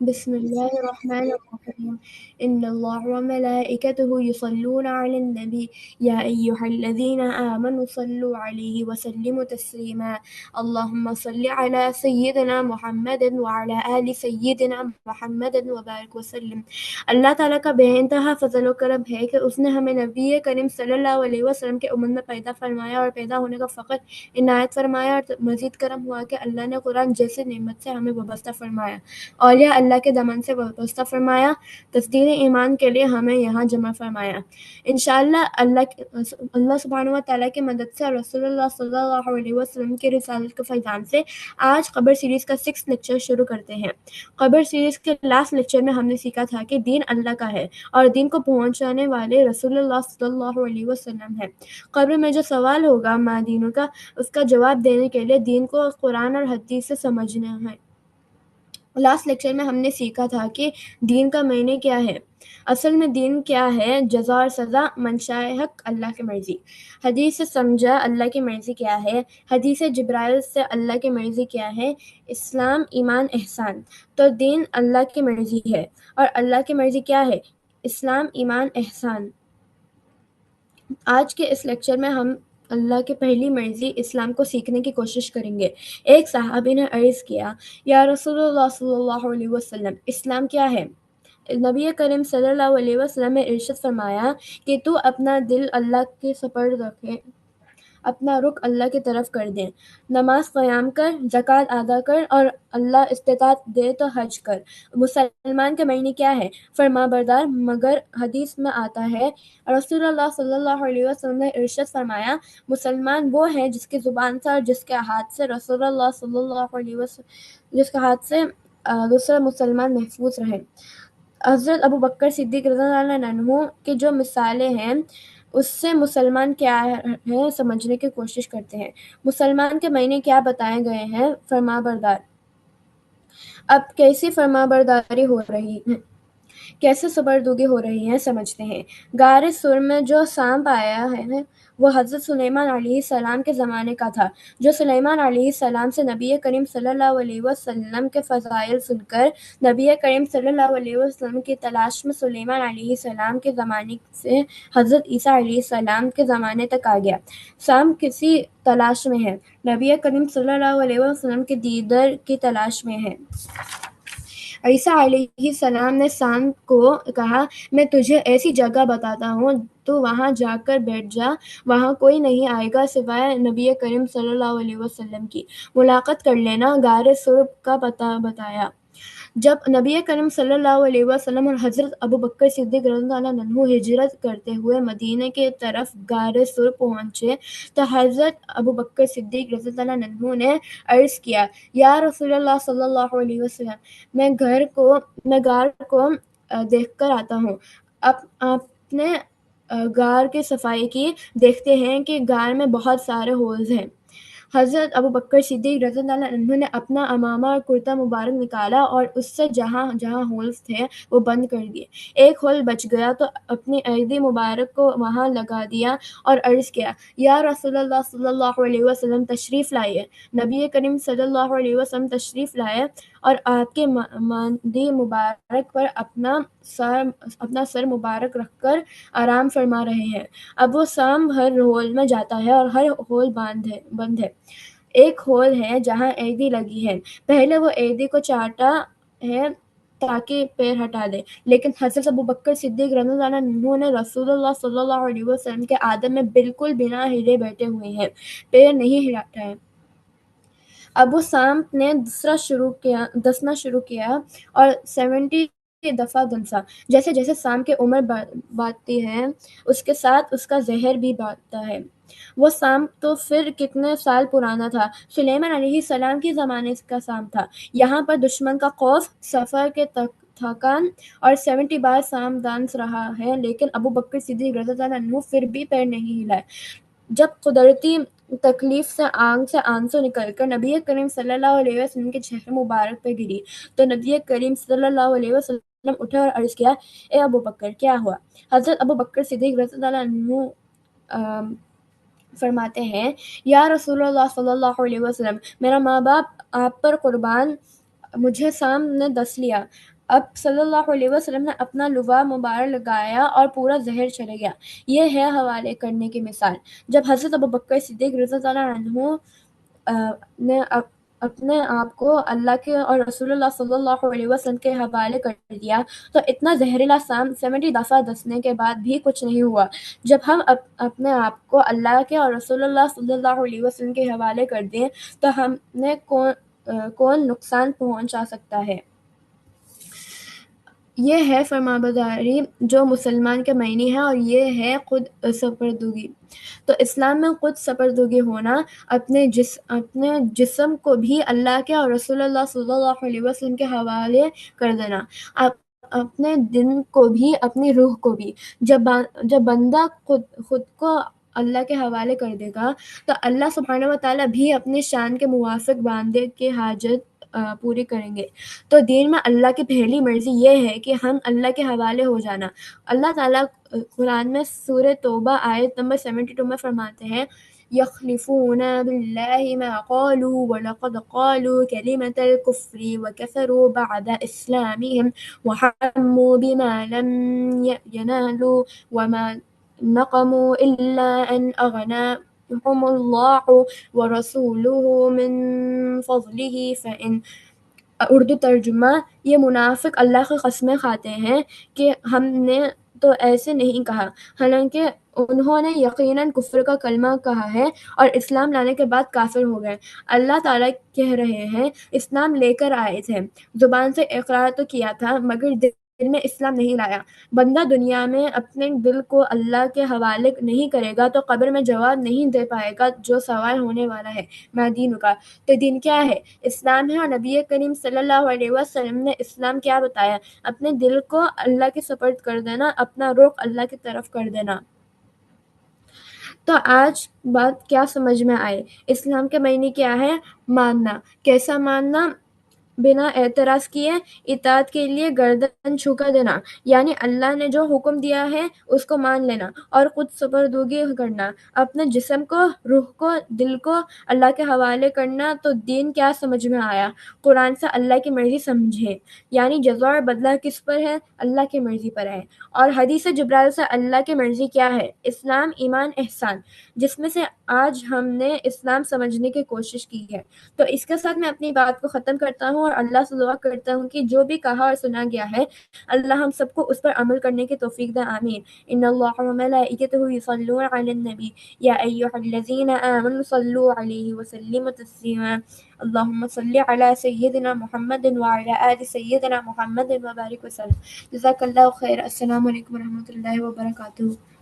بسم الله الرحمن الرحيم إن الله وملائكته يصلون على النبي يا أيها الذين آمنوا صلوا عليه وسلموا تسليما اللهم صل على سيدنا محمد وعلى آل سيدنا محمد وبارك وسلم۔ اللہ تعالیٰ کا بے انتہا فضل و کرم ہے کہ اس نے ہمیں نبی کریم صلی اللہ علیہ وسلم کے امت میں پیدا فرمایا اور پیدا ہونے کا فخر عنایت فرمایا، اور مزید کرم ہوا کہ اللہ نے قرآن جیسے نعمت سے ہمیں وابستہ فرمایا، اولیاء اللہ کے دامن سے وابستہ فرمایا، تصدیق ایمان کے لیے ہمیں یہاں جمع فرمایا۔ انشاءاللہ اللہ سبحانہ و تعالیٰ کی مدد سے اور رسول اللہ صلی اللہ علیہ وسلم کی رسالت کے فیضان سے آج قبر سیریز کا 6 لیکچر شروع کرتے ہیں۔ قبر سیریز کے لاسٹ لیکچر میں ہم نے سیکھا تھا کہ دین اللہ کا ہے اور دین کو پہنچانے والے رسول اللہ صلی اللہ علیہ وسلم ہے۔ قبر میں جو سوال ہوگا ماں دینوں کا، اس کا جواب دینے کے لیے دین کو قرآن اور حدیث سے سمجھنا ہے۔ لاسٹ لیکچر میں ہم نے سیکھا تھا کہ دین کا معنی کیا ہے۔ اصل میں دین کیا ہے؟ جزا اور سزا، منشاء حق اللہ کی مرضی۔ حدیث سے سمجھا اللہ کی مرضی کیا ہے۔ حدیث جبرائیل سے اللہ کی مرضی کیا ہے۔ اسلام، ایمان، احسان۔ تو دین اللہ کی مرضی ہے، اور اللہ کی مرضی کیا ہے؟ اسلام، ایمان، احسان۔ آج کے اس لیکچر میں ہم اللہ کی پہلی مرضی اسلام کو سیکھنے کی کوشش کریں گے۔ ایک صحابی نے عرض کیا، یا رسول اللہ صلی اللہ علیہ وسلم، اسلام کیا ہے؟ نبی کریم صلی اللہ علیہ وسلم نے ارشاد فرمایا کہ تو اپنا دل اللہ کے سپرد رکھے، اپنا رخ اللہ کی طرف کر دیں، نماز قیام کر، زکوٰۃ ادا کر، اور اللہ استطاعت دے تو حج کر۔ مسلمان کے معنی کیا ہے؟ فرما بردار۔ مگر حدیث میں آتا ہے، رسول اللہ صلی اللہ علیہ وسلم نے ارشاد فرمایا، مسلمان وہ ہے جس کی زبان سے اور جس کے ہاتھ سے رسول اللہ صلی اللہ علیہ وسلم جس کے ہاتھ سے دوسرا مسلمان محفوظ رہے۔ حضرت ابو بکر صدیق رضی اللہ عنہ کی جو مثالیں ہیں، اس سے مسلمان کیا ہے سمجھنے کی کوشش کرتے ہیں۔ مسلمان کے معنی کیا بتائے گئے ہیں؟ فرما بردار۔ اب کیسی فرما برداری ہو رہی ہے، کیسے سپردگی ہو رہی ہے، سمجھتے ہیں۔ غار سور میں جو سانپ آیا ہے وہ حضرت سلیمان علیہ السلام کے زمانے کا تھا۔ جو سلیمان علیہ السلام سے نبی کریم صلی اللہ علیہ وسلم کے فضائل سن کر نبی کریم صلی اللہ علیہ وسلم کی تلاش میں سلیمان علیہ السلام کے زمانے سے حضرت عیسیٰ علیہ السلام کے زمانے تک آ گیا۔ سانپ کسی تلاش میں ہے، نبی کریم صلی اللہ علیہ وسلم کے دیدار کی تلاش میں ہے۔ عیسیٰ علیہ السلام نے سانپ کو کہا، میں تجھے ایسی جگہ بتاتا ہوں، تو وہاں جا کر بیٹھ جا، وہاں کوئی نہیں آئے گا سوائے نبی کریم صلی اللہ علیہ وسلم کی، ملاقات کر لینا۔ غار سور کا پتہ بتایا۔ جب نبی کریم صلی اللہ علیہ وسلم اور حضرت ابو بکر صدیق رضی اللہ عنہ ہجرت کرتے ہوئے مدینہ کی طرف غار سور پہنچے تو حضرت ابو بکر صدیق رضی اللہ عنہ نے عرض کیا، یا رسول اللہ صلی اللہ علیہ وسلم، میں غار کو دیکھ کر آتا ہوں۔ آپ نے غار کی صفائی کی، دیکھتے ہیں کہ غار میں بہت سارے ہولز ہیں۔ حضرت ابو بکر صدیق رضی اللہ عنہ نے اپنا عمامہ اور کرتا مبارک نکالا اور اس سے جہاں جہاں ہولز تھے وہ بند کر دیے۔ ایک ہول بچ گیا تو اپنی ایدی مبارک کو وہاں لگا دیا اور عرض کیا، یا رسول اللہ صلی اللہ علیہ وسلم تشریف لائے۔ نبی کریم صلی اللہ علیہ وسلم تشریف لائے اور آپ کے ماندی مبارک پر اپنا سر مبارک رکھ کر آرام فرما رہے ہیں۔ اب وہ سانپ ہر ہول میں جاتا ہے اور ہر ہول بند ہے۔ ایک ہول ہے جہاں ایدی لگی ہے، پہلے وہ ایدی کو چاٹا ہے تاکہ پیر ہٹا دے، لیکن حضرت ابو بکر صدیق رضی اللہ عنہ نے رسول اللہ صلی اللہ علیہ وسلم کے عادت میں بالکل بنا ہلے بیٹھے ہوئے ہیں، پیر نہیں ہٹائے۔ اب وہ سانپ نے دسنا شروع کیا اور 70 دفعہ دنسا۔ جیسے جیسے سانپ کی عمر بڑھتی ہے اس کے ساتھ اس کا زہر بھی بڑھتا ہے۔ وہ سانپ تو پھر کتنے سال پرانا تھا؟ سلیمان علیہ السلام کے زمانے کا سانپ تھا۔ یہاں پر دشمن کا خوف، سفر کے تھکان اور 70 بار سانپ دنس رہا ہے، لیکن ابو بکر صدیق رضی اللہ عنہ پھر بھی پیر نہیں ہلائے۔ جب قدرتی تکلیف سے آنسو نکل کر نبی کریم صلی اللہ علیہ وسلم کے چہرے مبارک پہ گری تو نبی کریم صلی اللہ علیہ وسلم اٹھے اور عرض کیا، اے ابو بکر، کیا ہوا؟ حضرت ابو بکر صدیق رضی اللہ عنہ فرماتے ہیں، یا رسول اللہ صلی اللہ علیہ وسلم، میرا ماں باپ آپ پر قربان، مجھے سانپ نے ڈس لیا۔ اب صلی اللہ علیہ وسلم نے اپنا لباس مبارک لگایا اور پورا زہر چلے گیا۔ یہ ہے حوالے کرنے کی مثال۔ جب حضرت ابوبکر صدیق رضی اللہ عنہ نے اپنے آپ کو اللہ کے اور رسول اللہ صلی اللہ علیہ وسلم کے حوالے کر دیا تو اتنا زہریلا سام 70 دفعہ دسنے کے بعد بھی کچھ نہیں ہوا۔ جب ہم اپنے آپ کو اللہ کے اور رسول اللہ صلی اللہ علیہ وسلم کے حوالے کر دیں تو ہمیں کون نقصان پہنچا سکتا ہے؟ یہ ہے فرمانبرداری جو مسلمان کے معنی ہے، اور یہ ہے خود سپردگی۔ تو اسلام میں خود سپردگی ہونا، اپنے جسم کو بھی اللہ کے اور رسول اللہ صلی اللہ علیہ وسلم کے حوالے کر دینا، اپنے دن کو بھی، اپنی روح کو بھی۔ جب بندہ خود کو اللہ کے حوالے کر دے گا تو اللہ سبحانہ و تعالیٰ بھی اپنے شان کے موافق بندے کے حاجت پوری کریں گے۔ تو دین میں اللہ کی پہلی مرضی یہ ہے کہ ہم اللہ کے حوالے ہو جانا۔ اللہ تعالیٰ قرآن میں سورہ توبہ آیت نمبر 72 میں فرماتے ہیں یخلفون باللہ ما قالوا ولقد قالوا کلمۃ الکفر وکفروا بعد اسلامہم وحموا بما لم ینالوا وما نقموا الا ان اغناهم اللہ ورسولہ من فضلہ فإن اردو ترجمہ، یہ منافق اللہ کی قسمیں کھاتے ہیں کہ ہم نے تو ایسے نہیں کہا، حالانکہ انہوں نے یقیناً کفر کا کلمہ کہا ہے اور اسلام لانے کے بعد کافر ہو گئے۔ اللہ تعالیٰ کہہ رہے ہیں اسلام لے کر آئے تھے، زبان سے اقرار تو کیا تھا مگر دل میں اسلام نہیں لایا۔ بندہ دنیا میں اپنے دل کو اللہ کے حوالے نہیں کرے گا تو قبر میں جواب نہیں دے پائے گا جو سوال ہونے والا ہے، ما دین کا، تو دین کیا ہے؟ اسلام ہے۔ اور نبی کریم صلی اللہ علیہ وسلم نے اسلام کیا بتایا؟ اپنے دل کو اللہ کے سپرد کر دینا، اپنا رخ اللہ کی طرف کر دینا۔ تو آج بات کیا سمجھ میں آئے؟ اسلام کے معنی کیا ہے؟ ماننا۔ کیسا ماننا؟ بنا اعتراض کیے، اطاعت کے لیے گردن جھکا دینا، یعنی اللہ نے جو حکم دیا ہے اس کو مان لینا اور خود سپردگی کرنا، اپنے جسم کو، روح کو، دل کو اللہ کے حوالے کرنا۔ تو دین کیا سمجھ میں آیا؟ قرآن سے اللہ کی مرضی سمجھیں، یعنی جزا اور بدلہ کس پر ہے؟ اللہ کی مرضی پر ہے۔ اور حدیث جبرائیل سے اللہ کی مرضی کیا ہے؟ اسلام، ایمان، احسان، جس میں سے آج ہم نے اسلام سمجھنے کی کوشش کی ہے۔ تو اس کے ساتھ میں اپنی بات کو ختم کرتا ہوں اور اللہ سے دعا کرتا ہوں کہ جو بھی کہا اور سنا گیا ہے اللہ ہم سب کو اس پر عمل کرنے کی توفیق دے، آمین۔ ان اللہ و ملائکتہ یصلون علی النبی یا ایھا الذین آمنوا صلوا علیہ وسلموا تسلیما اللهم صل علی سیدنا محمد وعلی آل سیدنا محمد وبارک وسلم۔ جزاک اللہ خیر۔ السلام علیکم ورحمۃ اللہ وبرکاتہ۔